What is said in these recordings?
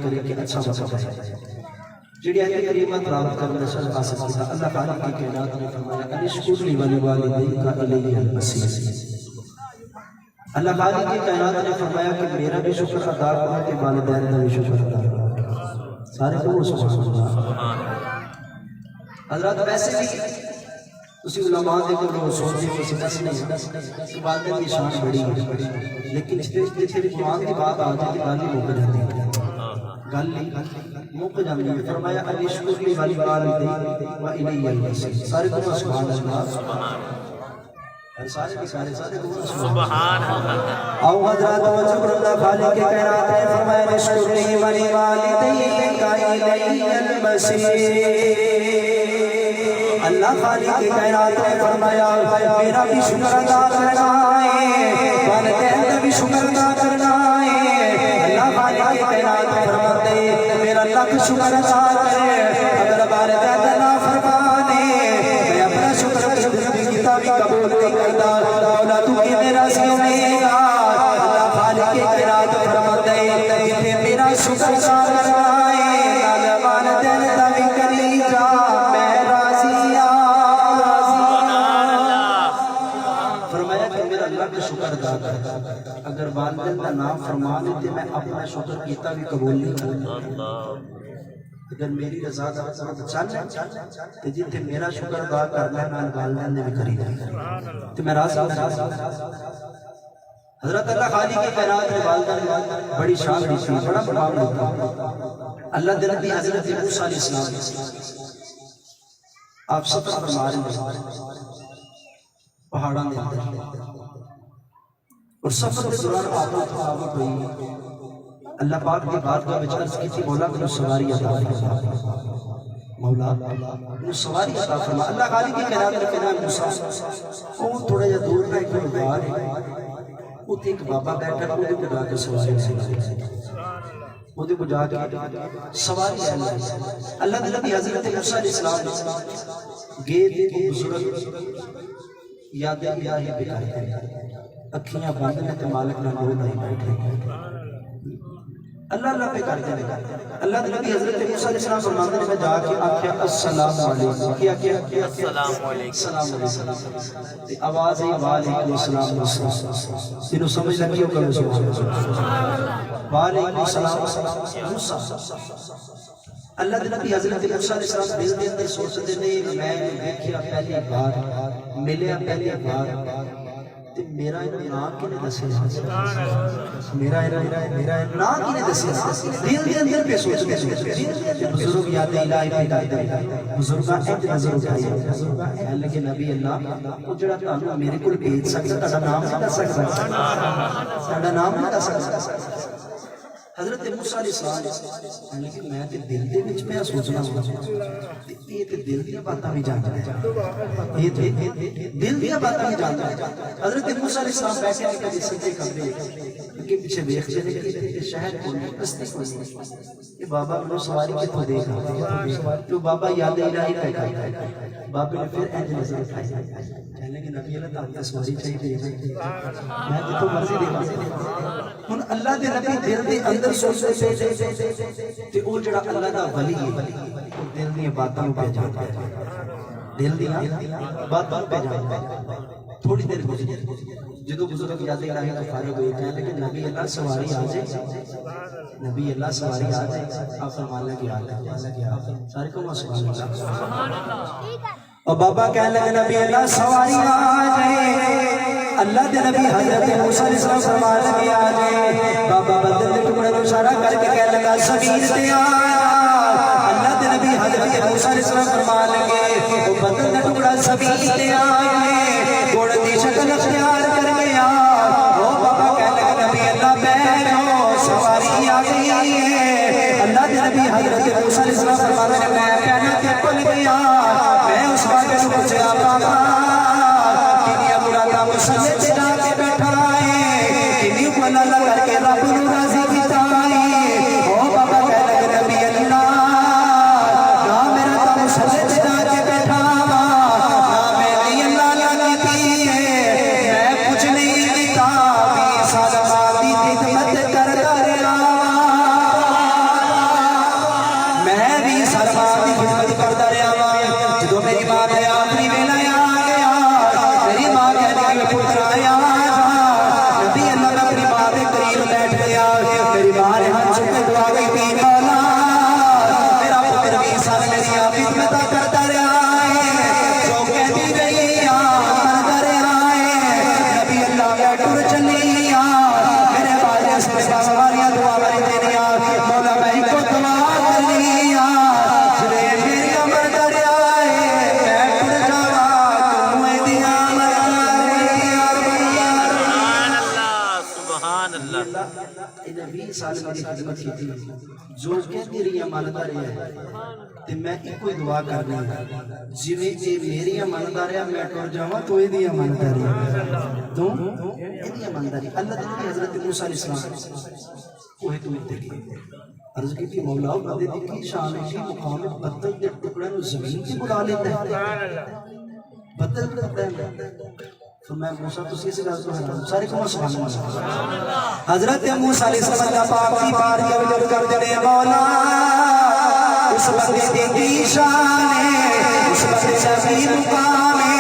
کرے کہ اچھا وقت ہے جڑی آیت کریمہ تلاوت کرنے سے حاصل کیا اللہ تعالیٰ کی کائنات نے فرمایا انشکر لی ولوالدیک الی المصیر۔ اللہ تعالیٰ کی کائنات نے فرمایا کہ میرا بھی شکر ادا کرو کہ والدین کا بھی شکر ادا کرو۔ سارے کو سبحان اللہ۔ حضرات ویسے بھی اسی علماء دے کو لوگ سوچتے کہ دس نہیں کہ والدین کی شان بڑی ہے، لیکن جتنے قرآن کی بات آ جاتی گل ہی مک جاتی ہے، گل مک جاتی ہے۔ فرمایا انشکر لی ولوالدیک الی المصیر۔ سارے کو سبحان اللہ۔ سارے کو سبحان اللہ۔ آؤ حضرات توجہ اللہ خالق کے کائنات نے فرمایا انشکر لی ولوالدیک الی المصیر۔ اللہ خالق کی کائنات نے فرمایا میرا بھی شکر ادا کرنا ہے، والدین کا بھی شکر ادا کرنا ہے۔ اللہ خالق کی کائنات نے فرمایا میرا لاکھ شکر ادا کرے، اگر والدین کا نافرمان ہے میں اپنا شکر کی کتابی قبول نہیں کرتا، مولا تو کہ میرا سنے گا۔ اللہ خالق کی کائنات نے فرمایا میرا شکر ادا کرنا ہے، والدین کا بھی کری جا شکر ادا کرتا۔ اگر والدین کا نام فرمان ہے میں اپنا شکر کیتا بھی قبول نہیں کرتا۔ اگر میری رضا دا چل تو جتنے میرا شکر ادا کرنا ہے میں والدین نے بھی کری دی تو میں راضی ہوں۔ حضرت اللہ خالق کی کائنات میں والدین بڑی شان دی تھی، بڑا مقام ہوتا۔ اللہ دے نبی حضرت موسیٰ علیہ السلام آپ سفر فرما رہے ہیں پہاڑاں دے اندر، اور سفر کے دوران آفت تھکاوٹ ہوئی، اللہ پاک کی بات کا عرض کی تھی مولا کو سواری عطا فرما، مولا کو سواری عطا فرما۔ اللہ خالق کی کائنات نے کہا موسیٰ وہ تھوڑا جا دور کا ایک غار ہے، اتنے ایک بابا بیٹھا وہ کو جا کے سواری وہ کو جا کے سواری اللہ کے نبی حضرت موسیٰ علیہ السلام گئے کو بزرگ یاد الہی بکرتے اکھیاں بند میں تے مالک نہ لو نہیں بیٹھے اللہ اللہ پہ کر دے۔ اللہ کے نبی حضرت موسیٰ علیہ السلام فرماتے ہیں میں جا کے آکھیا السلام علیکم، کیا السلام علیکم، السلام علیکم، آواز ہے وعلیکم السلام، تینوں سمجھ لگی ہو کہ سبحان اللہ، وعلیکم السلام موسیٰ۔ اللہ کے نبی حضرت موسیٰ علیہ السلام دل دے اندر سوچتے نے میں دیکھیا پہلی بار ملیا پہلی بار میرا نام کی نے دسیا، میرا نام کی نے دسیا، دل دے اندر پہ سوچتے بزرگ یاد الہی پہ کرتے بزرگاں ایک نظر اٹھائی اللہ کے نبی اللہ وہ جڑا تانوں میرے کول بھیج سکتا تہاڈا نام نہیں دس سکتا، تہاڈا نام نہیں دس سکتا۔ حضرت موسیٰ علیہ السلام لیکن میں تے دل دے وچ میں سوچنا یہ تے دل دی باتاں بھی جانتا ہے، یہ تے دل دی باتاں بھی جانتا ہے۔ حضرت موسیٰ علیہ السلام بیٹھے ہیں کبھی سجدے کمرے کے پیچھے دیکھتے ہیں کہ شہر کون ہے، بستی کون ہے، یہ بابا کو سواری کے تو دیکھا تو بابا یاد الہی پہ کرتا، بابا نے پھر اینج نظر اٹھائی کہنے کہ نبی اللہ تعالیٰ سواری چاہیے میں جتوں مرضی دیکھا ہن اللہ دے نبی دل دے اندر سوچتے تے او جڑا اللہ دا ولی ہے دل دی باتاں پہ جاندا ہے، دل دی باتاں پہ جاندا ہے۔ تھوڑی دیر گزری جدوں بزرگ یاد الہی تو فارغ ہوئے کہنے لگے نبی اللہ سواری آ جائے، نبی اللہ سواری آ جائے، آپ فرمان لگے آ جائے، سارے کو سبحان اللہ۔ اور بابا کہنے لگے نبی اللہ سواری آ جائے، اللہ دے نبی حضرت موسیٰ علیہ السلام فرمان لگے آ جائے، بابا بدل دے ٹکڑے کو اشارہ کر کے کہنے لگا زمین تے آیا، اللہ دے نبی حضرت موسیٰ علیہ السلام فرمان لگے وہ بدل دے ٹکڑا زمین تے آئے گوڑ دی شکل اختیار کر گیا، وہ بابا کہنے لگا نبی اللہ بیٹھو سواری آ گئی ہے۔ اللہ دے نبی حضرت موسیٰ علیہ السلام فرمان لگے میں کہنا تے پل گیا، میں اس بات کو پوچھا بابا کنیا مرادا مسلے تے جا کے بیٹھا ہے، کنی کو اللہ کر کے رب نو راضی کیتا ہے، او بابا کہنے لگے نبی اللہ نا میرا تا مسلے تے جا کے بیٹھا وا نا میری اللہ لگتی ہے، میں کچھ نہیں کیتا بھی سارا دی خدمت کرتا رہا دعا کی تھی مولا میرا پتر بھی سال میری خدمت کرتا رہا ہے جو کہتی رہی کرتا رہا ہے نبی اللہ میں ٹر چلی میرے والد سے سواریاں دعا کری دینیا مولا میں کو دعا کرنی جرے میری عمر دریا ہے میں ٹر جاوا تمہیں دیا سبحان اللہ انہیں 20 سال میری خدمت کی تھی جو کہتی رہی مانتا رہا ہے تے میں ایک کوئی دعا کرنی جویں جی میری مانتا رہا میں ٹر جاواں تو یہ دیا مانتا رہا تو یہ دیا مانتا رہا اللہ تعالی حضرت موسیٰ علیہ السلام کوہ طور تے گئے عرض کی تھی مولا بندے دی کی شان ہے کہ مقام بدل دے ٹکڑے نو زمین تے بلا لیتا ہے بدل کرتا ہے فرمایا موسیٰ تو اسی گل تو حیران سارے کو سبحان اللہ حضرت موسیٰ علیہ السلام کا پاک کی بار جب کر دے مولا اس بندے دی شان ہے اس بندے دی مقام ہے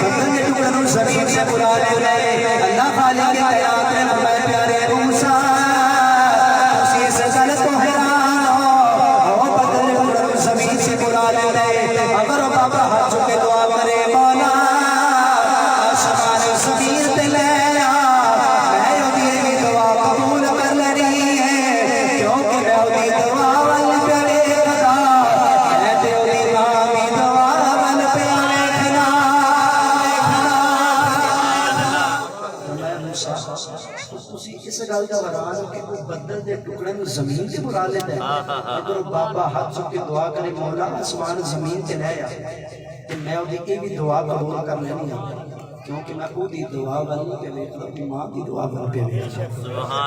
بدل دے ٹکڑے نو زمین تے بلا لیتا ہے اللہ خالق حیات ہے ہمارے پیارے موسیٰ اسی سے گل تو حیران ہو بدل دے ٹکڑے نو زمین سے بلا لیتا ہے اگر بابا ہاتھ چکے دعا کرے مولا اس گل کا حیران کہ کوئی بدل دے ٹکڑے نو زمین تے بلا لیتا ہے اگر بابا ہاتھ چک کے دعا کرے مولا آسمان زمین تے لے آ تے میں اودی یہ بھی دعا قبول کر لینی کیونکہ میں اودی دعا ول پہ ویکھدا اپنی ماں دی دعا ول پہ ویکھدا سبحان